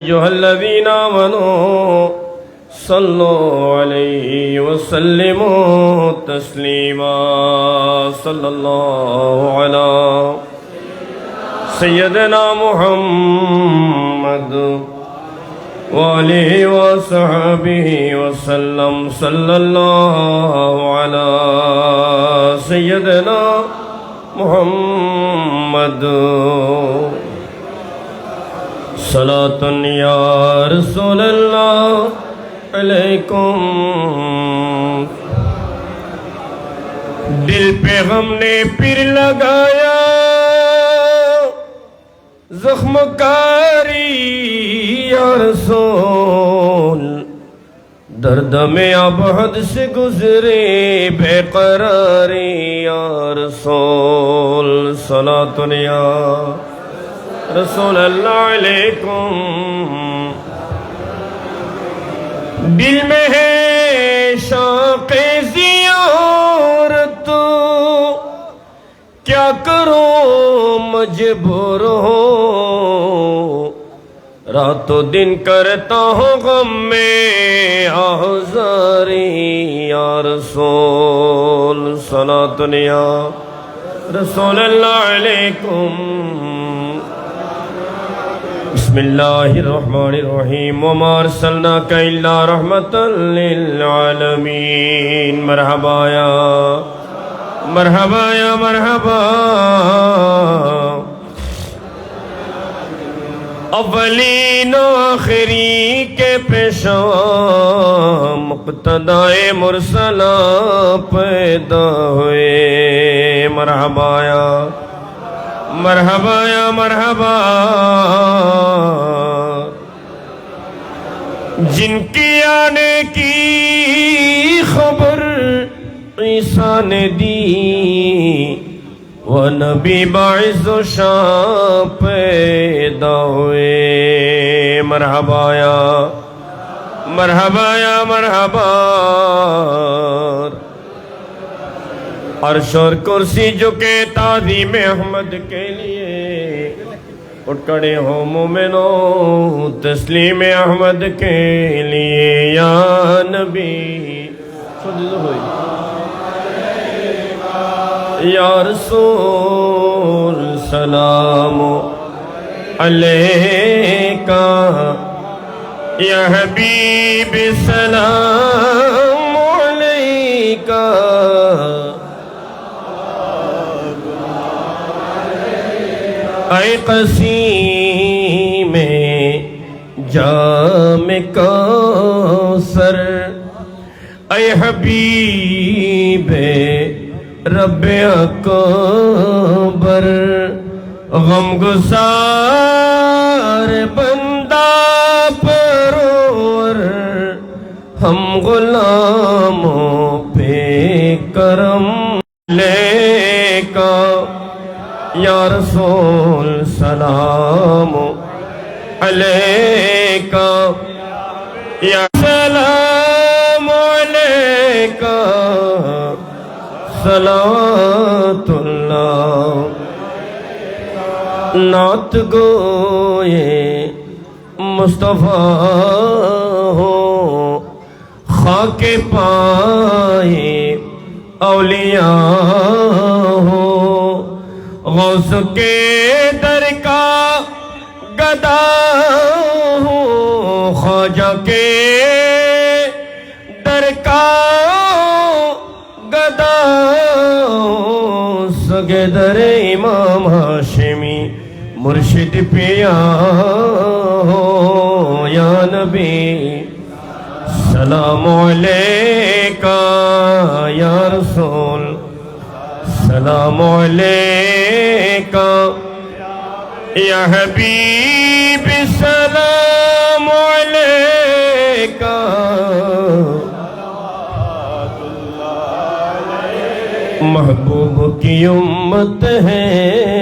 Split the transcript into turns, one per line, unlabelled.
أيها الذين آمنوا صلوا عليه وسلموا تسليما صلى الله على سيدنا محمد وآله وصحبه وسلم صلى الله على سيدنا محمد صلاة یا رسول اللہ علیکم۔ دل پہ غم نے پھر لگایا زخم کاری یا رسول، درد میں اب حد سے گزرے بے قراری یا رسول۔ صلاة یا رسول اللہ علیکم۔ دل میں ہے شوق زیارت، کیا کروں مجبور ہوں، رات و دن کرتا ہوں غم میں آزاری یا رسول۔ صلاۃ یا رسول اللہ علیکم۔ بسم اللہ الرحمن الرحیم۔ وما ارسلناک الا رحمۃ للعالمین۔ مرحبا یا مرحبا یا مرحبا۔ اولین و آخری کے پیشوا مقتدائے مرسلہ پیدا ہوئے۔ مرحبا یا مرحبا یا مرحبا۔ جن کی آنے کی خبر عیسیٰ نے دی، وہ نبی باعث و شاں پیدا ہوئے۔ مرحبا یا مرحبا یا مرحبا۔ عرش اور کرسی جھکے تعظیم احمد کے لیے، اٹھ کھڑے ہو مومنوں تسلیم احمد کے لیے۔ یا نبی یا رسول سلام علیکہ، یا حبیب سلام علیکہ۔ اے قسیم جام کوثر، اے حبیب رب اکبر، غم گسار بندہ پرور، ہم غلاموں پہ کرم لے کا۔ یا رسول سلام علیکہ، یا سلام علیکہ، صلوات اللہ۔ نعت گوئے مصطفیٰ ہو، خاک پائے اولیاء ہو، غوث کے در کا گدا ہوں، خواجہ کے در کا گدا ہوں، سگے در امام ہاشمی مرشد پیا ہو۔ یا نبی سلام علیکہ، یا رسول سلام علیکہ، یا حبیب سلام علیکہ۔ محبوب کی امت ہے